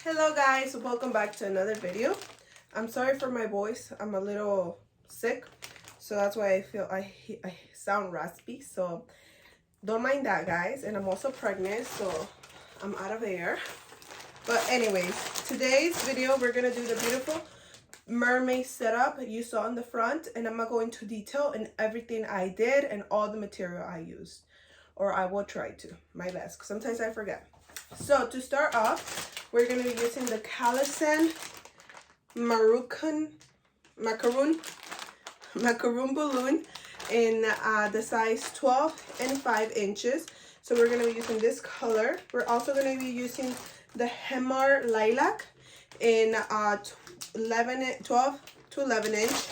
Hello guys, welcome back to another video. I'm sorry for my voice. I'm a little sick, so that's why I feel I sound raspy, so don't mind that guys. And I'm also pregnant, so I'm out of air. But anyways, today's video we're gonna do the beautiful mermaid setup you saw in the front, and I'm gonna go into detail in everything I did and all the material I used, or I will try to my best, because sometimes I forget. So to start off, we're going to be using the Calisan macaroon balloon in the size 12 and 5 inches. So we're going to be using this color. We're also going to be using the Hemar lilac in 12 to 11 inch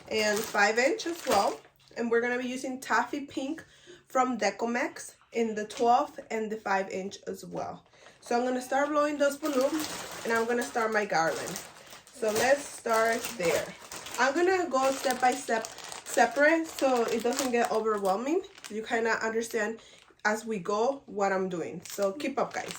and 5 inch as well. And we're going to be using taffy pink from Decomex in the 12 and the 5 inch as well. So I'm going to start blowing those balloons, and I'm going to start my garland. So let's start there. I'm going to go step by step separate so it doesn't get overwhelming. You kind of understand as we go what I'm doing. So keep up guys.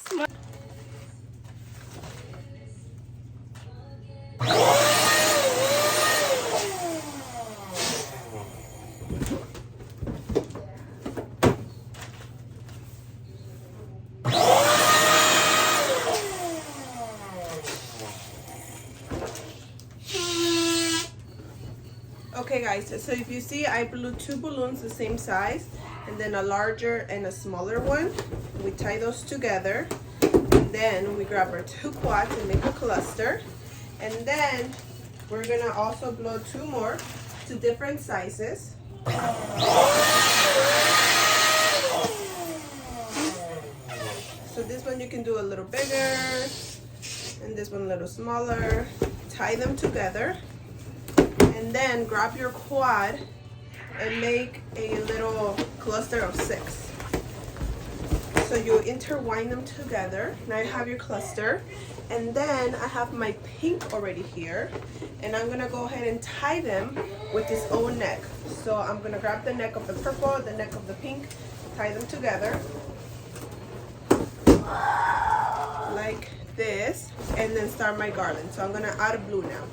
Okay guys, so if you see, I blew two balloons the same size, and then a larger and a smaller one. We tie those together, and then we grab our two quads and make a cluster. And then we're gonna also blow two more to different sizes. So this one you can do a little bigger, and this one a little smaller. Tie them together. And then grab your quad and make a little cluster of 6. So you intertwine them together. Now you have your cluster. And then I have my pink already here. And I'm going to go ahead and tie them with its own neck. So I'm going to grab the neck of the purple, the neck of the pink, tie them together like this, and then start my garland. So I'm going to add blue now.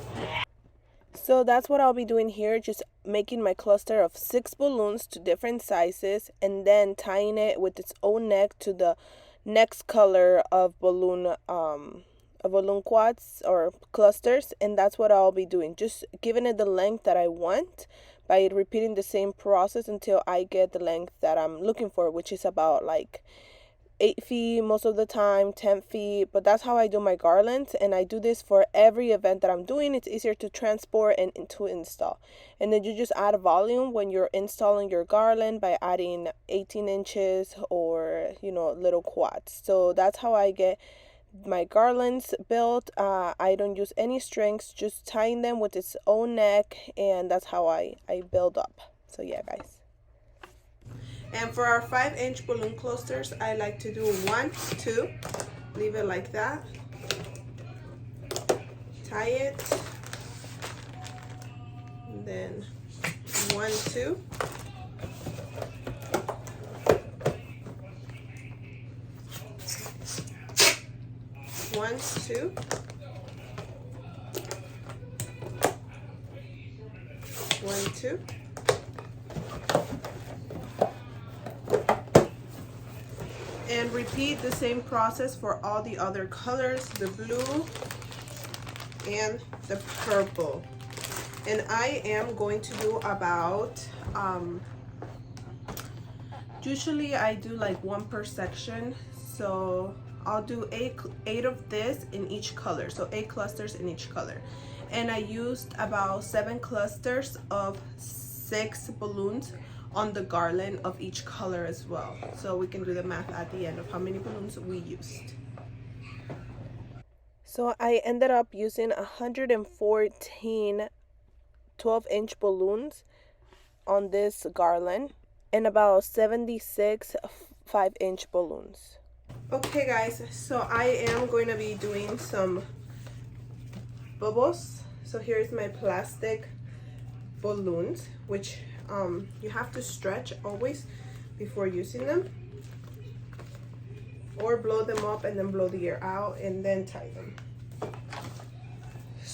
So that's what I'll be doing here, just making my cluster of 6 balloons to different sizes, and then tying it with its own neck to the next color of balloon quads or clusters. And that's what I'll be doing, just giving it the length that I want by repeating the same process until I get the length that I'm looking for, which is about like 8 feet most of the time, 10 feet, but that's how I do my garlands, and I do this for every event that I'm doing. It's easier to transport and to install. And then you just add volume when you're installing your garland by adding 18 inches or, you know, little quads. So that's how I get my garlands built. I don't use any strings, just tying them with its own neck, and that's how I build up. So yeah guys. And for our 5-inch balloon clusters, I like to do 1, 2, leave it like that, tie it, and then 1, 2, 1, 2, 1, 2. And repeat the same process for all the other colors, the blue and the purple. And I am going to do about, usually I do like 1 per section. So I'll do 8 of this in each color. So 8 clusters in each color. And I used about 7 clusters of 6 balloons on the garland of each color as well. So we can do the math at the end of how many balloons we used. So I ended up using 114 12-inch balloons on this garland and about 76 5-inch balloons. Okay guys, so I am going to be doing some bubbles. So here's my plastic balloons, which you have to stretch always before using them. or blow them up and then blow the air out and then tie them.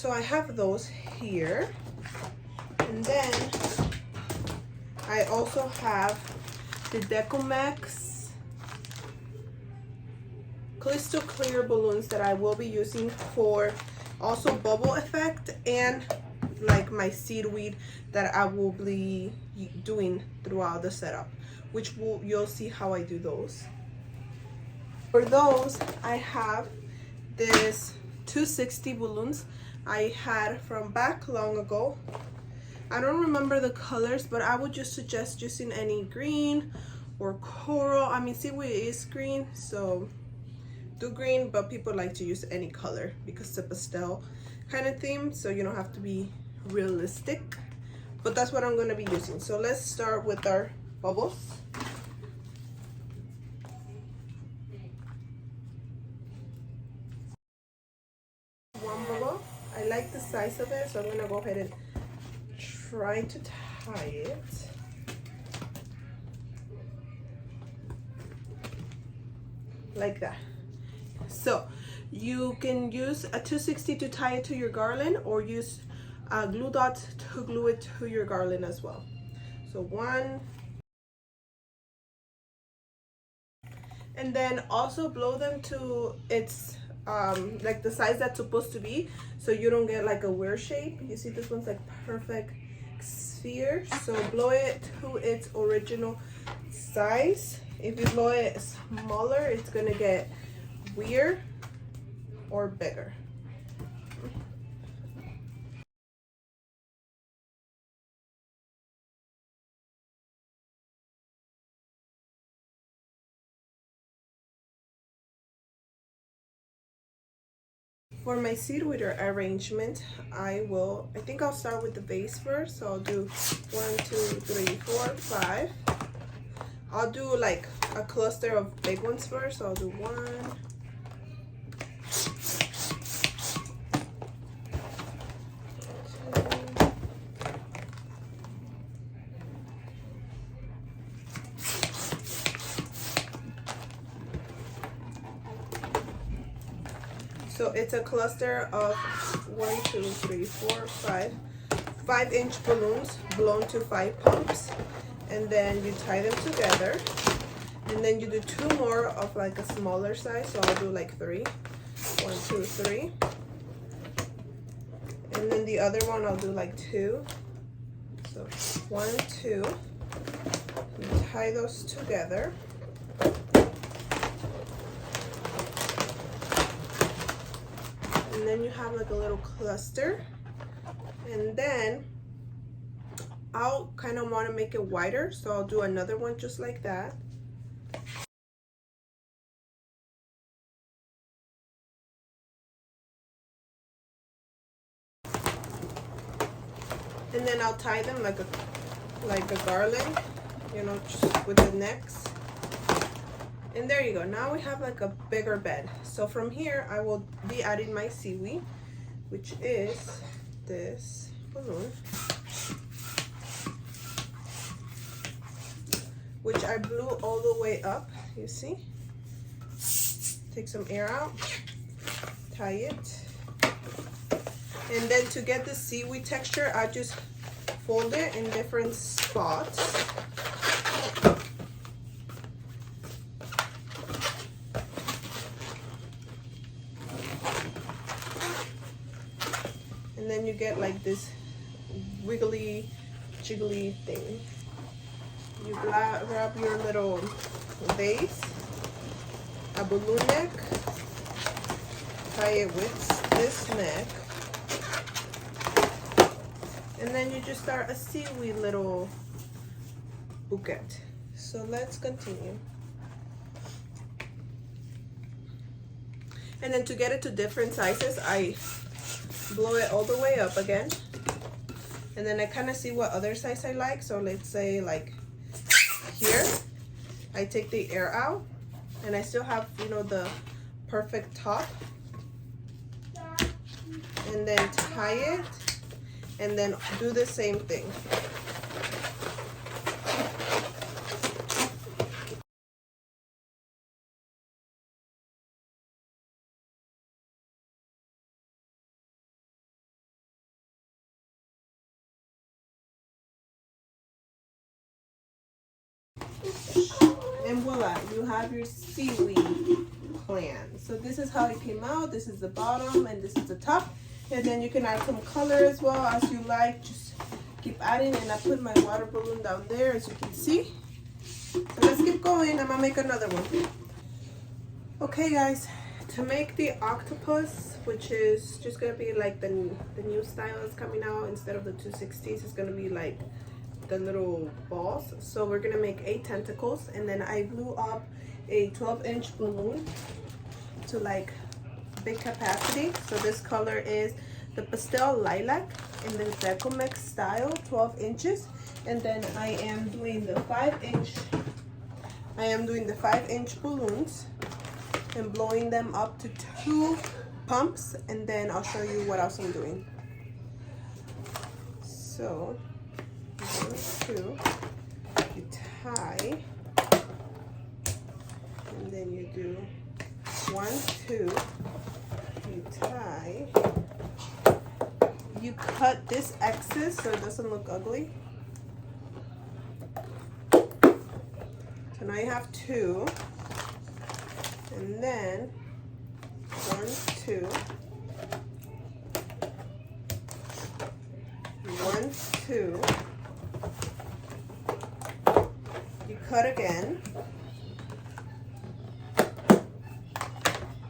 So I have those here. And then I also have the Decomex crystal clear balloons that I will be using for also bubble effect, and like my seaweed that I will be doing throughout the setup, which you'll see how I do those. For those, I have this 260 balloons I had from back long ago. I don't remember the colors, but I would just suggest using any green or coral. I mean, seaweed is green, so do green, but people like to use any color because it's a pastel kind of theme, so you don't have to be realistic. But that's what I'm going to be using. So let's start with our bubbles. One bubble. I like the size of it, so I'm going to go ahead and try to tie it. Like that. So you can use a 260 to tie it to your garland, or use glue dots to glue it to your garland as well. So one, and then also blow them to its like the size that's supposed to be, so you don't get like a weird shape. You see this one's like perfect sphere, so blow it to its original size. If you blow it smaller, it's gonna get weird or bigger. For my seaweed arrangement, I think I'll start with the base first. So I'll do 1, 2, 3, 4, 5. I'll do like a cluster of big ones first. So I'll do 1, so it's a cluster of 1, 2, 3, 4, 5 5-inch balloons blown to 5 pumps, and then you tie them together, and then you do 2 more of like a smaller size. So I'll do like 3, 1, 2, 3, and then the other one I'll do like 2. So 1, 2, and tie those together. And then you have like a little cluster, and then I'll kind of want to make it wider, so I'll do another one just like that. And then I'll tie them like a garland, you know, just with the necks. And there you go. Now we have like a bigger bed. So from here, I will be adding my seaweed, which is this balloon, which I blew all the way up, you see. Take some air out, tie it. And then to get the seaweed texture, I just fold it in different spots. And then you get like this wiggly, jiggly thing. You grab your little base, a balloon neck, tie it with this neck, and then you just start a seaweed little bouquet. So let's continue. And then to get it to different sizes, I blow it all the way up again, and then I kind of see what other size I like. So let's say like here, I take the air out, and I still have, you know, the perfect top, and then tie it, and then do the same thing. And voila, you have your seaweed plan. So this is how it came out. This is the bottom and this is the top. And then you can add some color as well as you like. Just keep adding. And I put my water balloon down there, as you can see. So let's keep going. I'm gonna make another one. Okay guys, to make the octopus, which is just gonna be like the new style is coming out, instead of the 260s, it's gonna be like the little balls. So we're gonna make 8 tentacles, and then I blew up a 12-inch balloon to like big capacity. So this color is the pastel lilac in the Decomex style, 12 inches. And then I am doing the 5-inch balloons and blowing them up to 2 pumps, and then I'll show you what else I'm doing. So 1, 2, you tie, and then you do 1, 2, you tie, you cut this excess so it doesn't look ugly. So now you have 2, and then 1, 2, 1, 2, you cut again,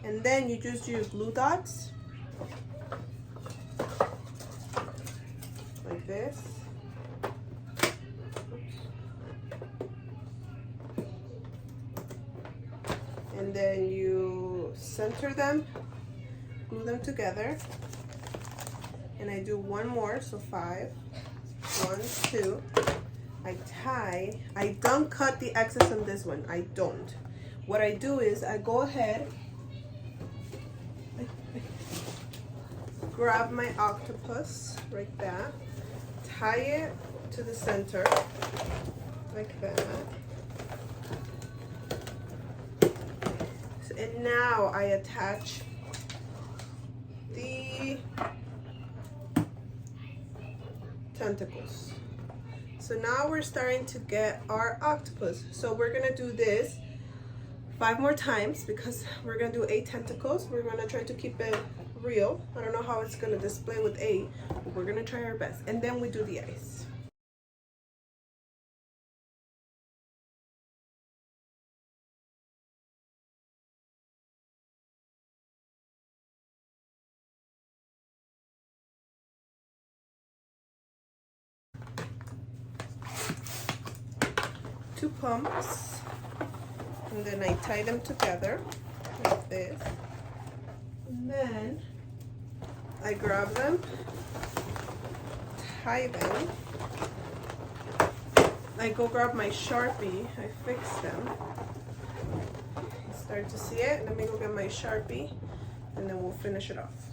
and then you just use glue dots like this. And then you center them, glue them together, and I do one more, so 5, 1, 2, I tie. I don't cut the excess on this one, I don't. What I do is I go ahead, grab my octopus like that, tie it to the center like that. And now I attach the tentacles. So now we're starting to get our octopus. So we're gonna do this 5 more times because we're gonna do 8 tentacles. We're gonna try to keep it real. I don't know how it's gonna display with 8, but we're gonna try our best. And then we do the ice. Two pumps, and then I tie them together like this, and then I grab them, tie them, I go grab my Sharpie, I fix them, start to see it. Let me go get my Sharpie and then we'll finish it off.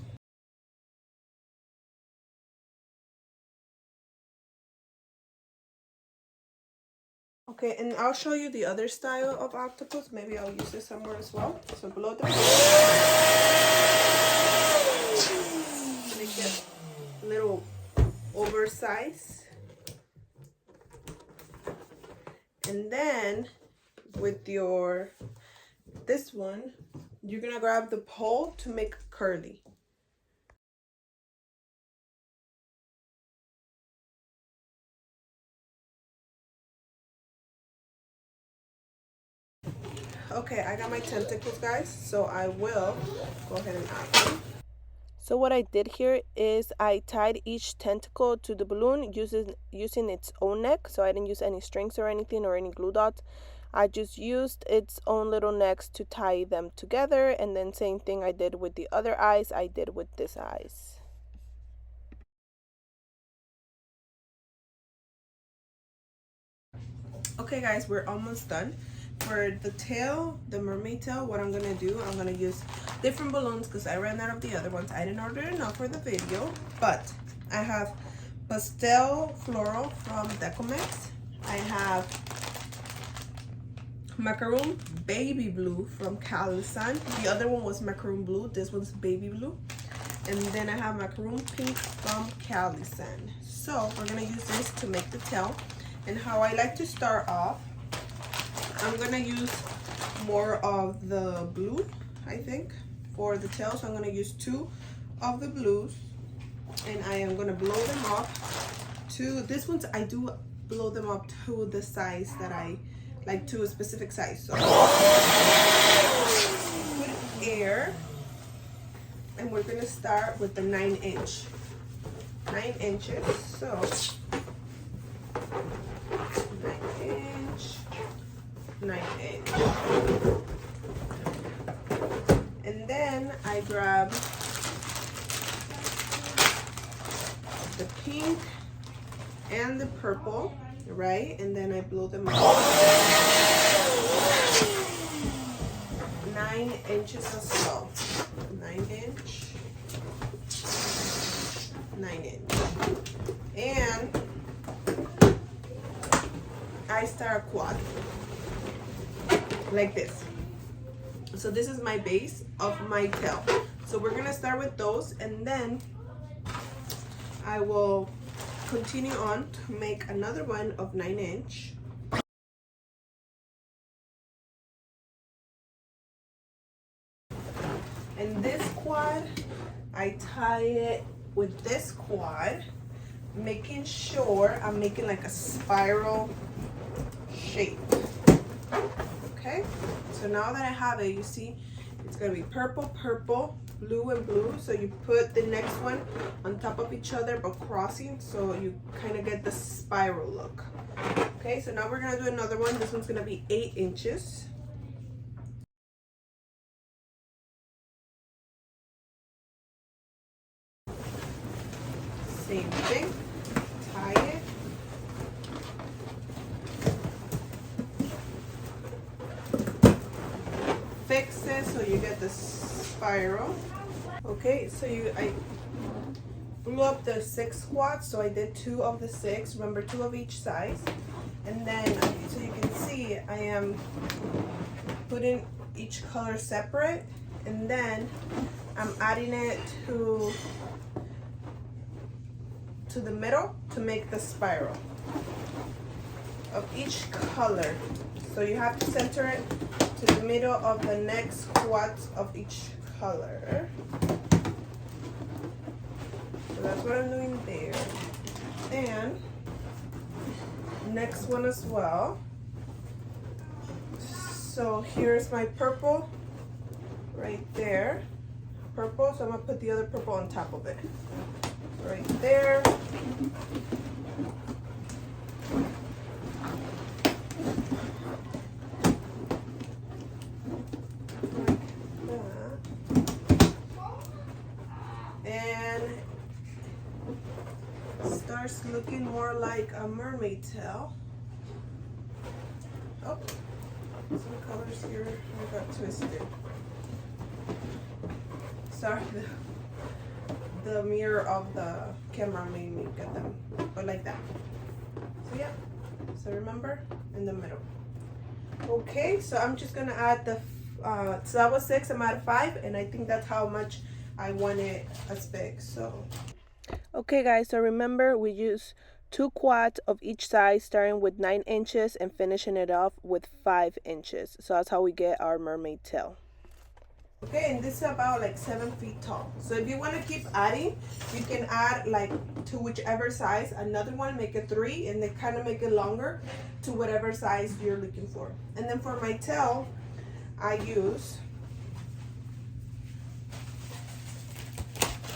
Okay, and I'll show you the other style of octopus. Maybe I'll use this somewhere as well. So below the make it a little oversized. And then with this one, you're gonna grab the pole to make curly. Okay, I got my tentacles, guys, so I will go ahead and add them. So what I did here is I tied each tentacle to the balloon using its own neck. So I didn't use any strings or anything or any glue dots. I just used its own little necks to tie them together, and then same thing I did with the other eyes, I did with this eyes. Okay guys, we're almost done. For the tail, the mermaid tail, what I'm gonna do, I'm gonna use different balloons because I ran out of the other ones. I didn't order enough for the video, but I have pastel floral from Decomex. I have macaroon baby blue from Garland. The other one was macaroon blue, this one's baby blue. And then I have macaroon pink from Garland. So we're gonna use this to make the tail. And how I like to start off I'm gonna use more of the blue, I think, for the tail. So I'm gonna use 2 of the blues, and I am gonna blow them up to, this one's, I do blow them up to the size that I like, to a specific size. So put air, and we're gonna start with the 9-inch. 9 inches, so 9-inch, 9-inch. And then I grab the pink and the purple, right? And then I blow them up. 9 inches as well. 9-inch. 9-inch. And I start a quad like this. So this is my base of my tail. So we're gonna start with those, and then I will continue on to make another one of 9-inch. And this quad, I tie it with this quad, making sure I'm making like a spiral shape. Okay, so now that I have it, you see it's gonna be purple, purple, blue, and blue. So you put the next one on top of each other but crossing, so you kind of get the spiral look. Okay, so now we're gonna do another one. This one's gonna be 8 inches. Same thing, tie it. Fix it so you get the spiral. Okay, so I blew up the 6 squats, so I did 2 of the 6. Remember, 2 of each size. And then, so you can see, I am putting each color separate, and then I'm adding it to the middle to make the spiral of each color. So you have to center it to the middle of the next squats of each color. So that's what I'm doing there. And next one as well. So here's my purple right there. Purple, so I'm gonna put the other purple on top of it. Right there. And starts looking more like a mermaid tail. Oh, some colors here I got twisted. Sorry, the mirror of the camera made me get them, but like that. So yeah, so remember, in the middle. Okay, so I'm just gonna add the, so that was 6, I'm at 5, and I think that's how much I want it as big, so. Okay guys, so remember we use 2 quads of each size, starting with 9 inches and finishing it off with 5 inches. So that's how we get our mermaid tail. Okay, and this is about like 7 feet tall. So if you want to keep adding, you can add like to whichever size, another one, make it 3, and then kind of make it longer to whatever size you're looking for. And then for my tail, I use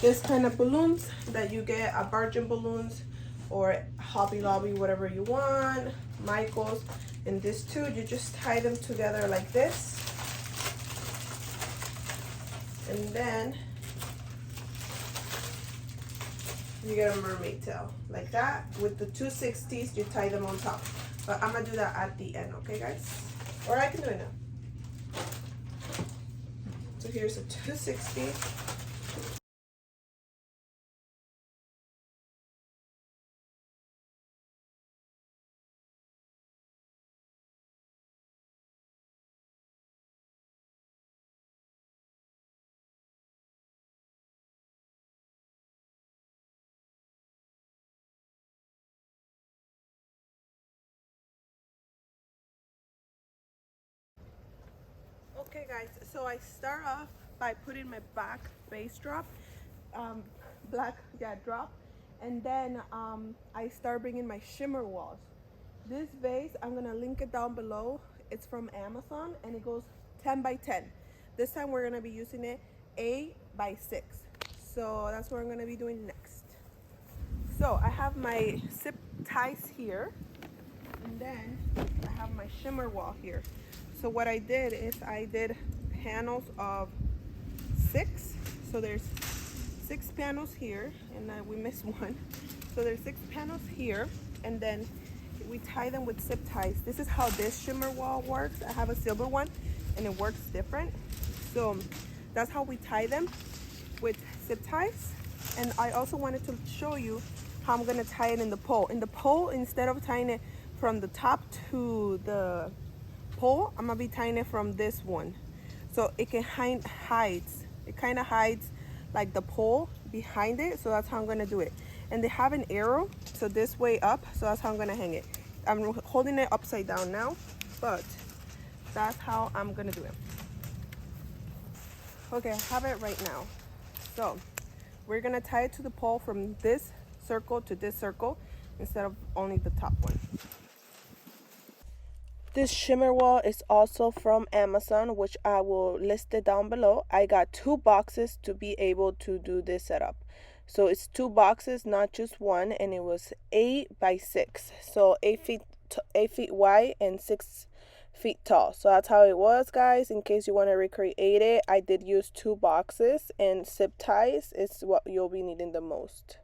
this kind of balloons that you get at Virgin Balloons or Hobby Lobby, whatever you want, Michael's. And this too, you just tie them together like this. And then you get a mermaid tail like that. With the 260s, you tie them on top. But I'm gonna do that at the end, okay guys? Or I can do it now. So here's a 260. Okay guys, so I start off by putting my back base drop, drop, and then I start bringing my shimmer walls. This vase, I'm gonna link it down below. It's from Amazon and it goes 10 by 10. This time we're gonna be using it 8 by 6. So that's what I'm gonna be doing next. So I have my zip ties here, and then I have my shimmer wall here. So what I did is I did panels of 6. So there's 6 panels here, and we missed one. So there's 6 panels here, and then we tie them with zip ties. This is how this shimmer wall works. I have a silver one, and it works different. So that's how we tie them, with zip ties. And I also wanted to show you how I'm gonna tie it in the pole. In the pole, instead of tying it from the top to the pole, I'm gonna be tying it from this one. So it can it kind of hides like the pole behind it. So that's how I'm gonna do it. And they have an arrow, so this way up, so that's how I'm gonna hang it. I'm holding it upside down now, but that's how I'm gonna do it. Okay, I have it right now. So we're gonna tie it to the pole from this circle to this circle instead of only the top one. This shimmer wall is also from Amazon, which I will list it down below. I got 2 boxes to be able to do this setup. So it's 2 boxes, not just one, and it was 8 by 6. So 8 feet wide and 6 feet tall. So that's how it was, guys. In case you want to recreate it, I did use 2 boxes, and zip ties is what you'll be needing the most.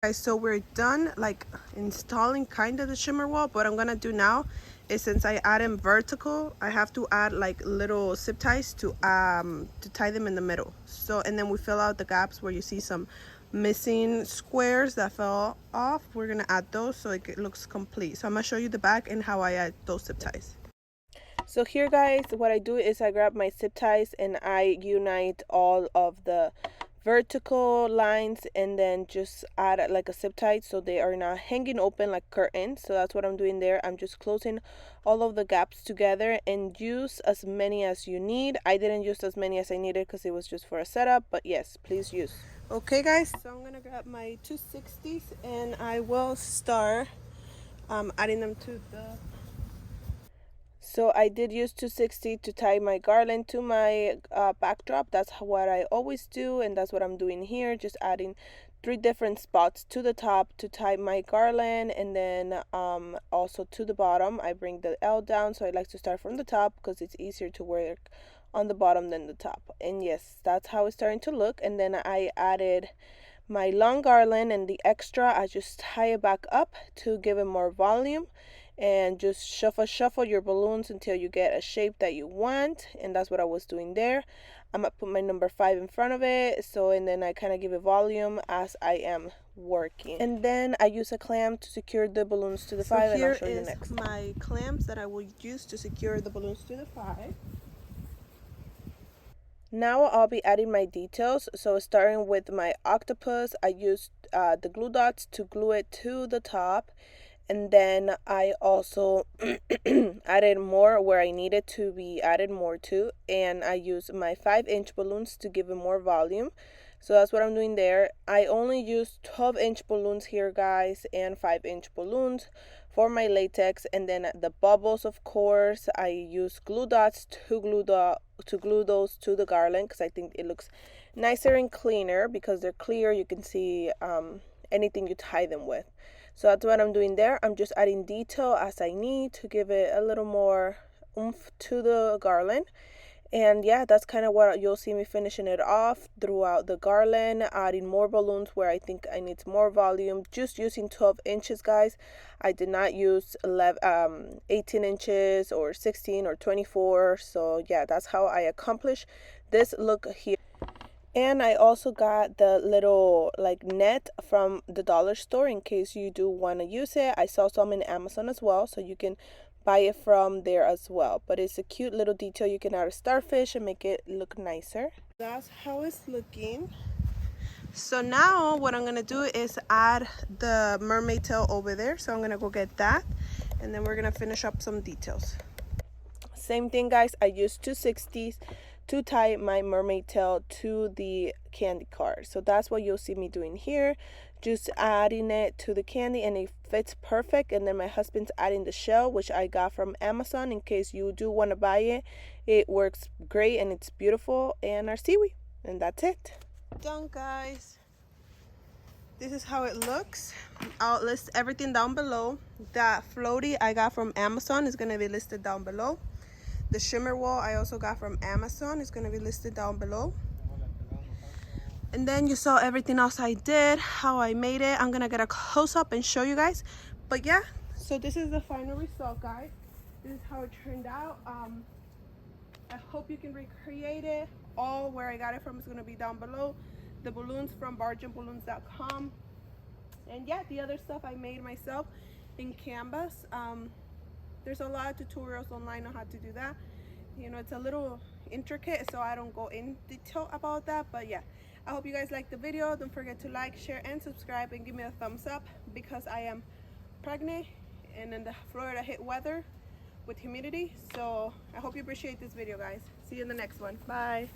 Guys, so we're done like installing kind of the shimmer wall. What I'm gonna do now is, since I added vertical, I have to add like little zip ties to tie them in the middle. So, and then we fill out the gaps where you see some missing squares that fell off. We're gonna add those so it looks complete. So I'm gonna show you the back and how I add those zip ties. So here, guys, what I do is I grab my zip ties and I unite all of the vertical lines and then just add like a zip tie so they are not hanging open like curtains. So that's what I'm doing there. I'm just closing all of the gaps together, and use as many as you need. I didn't use as many as I needed because it was just for a setup, but yes, please use. Okay guys, so I'm gonna grab my 260s and I will start adding them to the... So I did use 260 to tie my garland to my backdrop. That's what I always do, and that's what I'm doing here, just adding 3 different spots to the top to tie my garland, and then also to the bottom I bring the L down. So I like to start from the top because it's easier to work on the bottom than the top. And yes, that's how it's starting to look. And then I added my long garland, and the extra I just tie it back up to give it more volume, and just shuffle your balloons until you get a shape that you want. And that's what I was doing there. I'm gonna put my number 5 in front of it, so, and then I kind of give it volume as I am working. And then I use a clamp to secure the balloons to the 5, and I'll show you next. My clamps that I will use to secure the balloons to the 5. Now I'll be adding my details. So starting with my octopus, I used the glue dots to glue it to the top. And then I also added more where I needed to be added more to. And I used my 5-inch balloons to give it more volume. So that's what I'm doing there. I only used 12-inch balloons here, guys, and 5-inch balloons for my latex. And then the bubbles, of course, I use glue dots to glue those to the garland, because I think it looks nicer and cleaner because they're clear. You can see anything you tie them with. So that's what I'm doing there. I'm just adding detail as I need to give it a little more oomph to the garland. And yeah, that's kind of what you'll see me finishing it off throughout the garland, adding more balloons where I think I need more volume, just using 12 inches, guys. I did not use 18 inches or 16 or 24. So yeah, that's how I accomplish this look here. And I also got the little like net from the dollar store in case you do want to use it. I saw some in Amazon as well, so you can buy it from there as well. But it's a cute little detail. You can add a starfish and make it look nicer. That's how it's looking. So now what I'm gonna do is add the mermaid tail over there. So I'm gonna go get that, and then we're gonna finish up some details. Same thing, guys. I used 260s to tie my mermaid tail to the candy card. So that's what you'll see me doing here, just adding it to the candy, and it fits perfect. And then my husband's adding the shell, which I got from Amazon in case you do want to buy it. It works great and it's beautiful, and our seaweed. And that's it. Done, guys. This is how it looks. I'll list everything down below. That floaty I got from Amazon is going to be listed down below. The shimmer wall I also got from Amazon is going to be listed down below. And then you saw everything else I did, how I made it. I'm going to get a close-up and show you guys. But yeah, so this is the final result, guys. This is how it turned out. I hope you can recreate it. All where I got it from is going to be down below. The balloons from bargainballoons.com. And yeah, the other stuff I made myself in Canvas. There's a lot of tutorials online on how to do that. You know, it's a little intricate, so I don't go in detail about that. But yeah, I hope you guys liked the video. Don't forget to like, share, and subscribe, and give me a thumbs up because I am pregnant and in the Florida hit weather with humidity. So I hope you appreciate this video, guys. See you in the next one. Bye.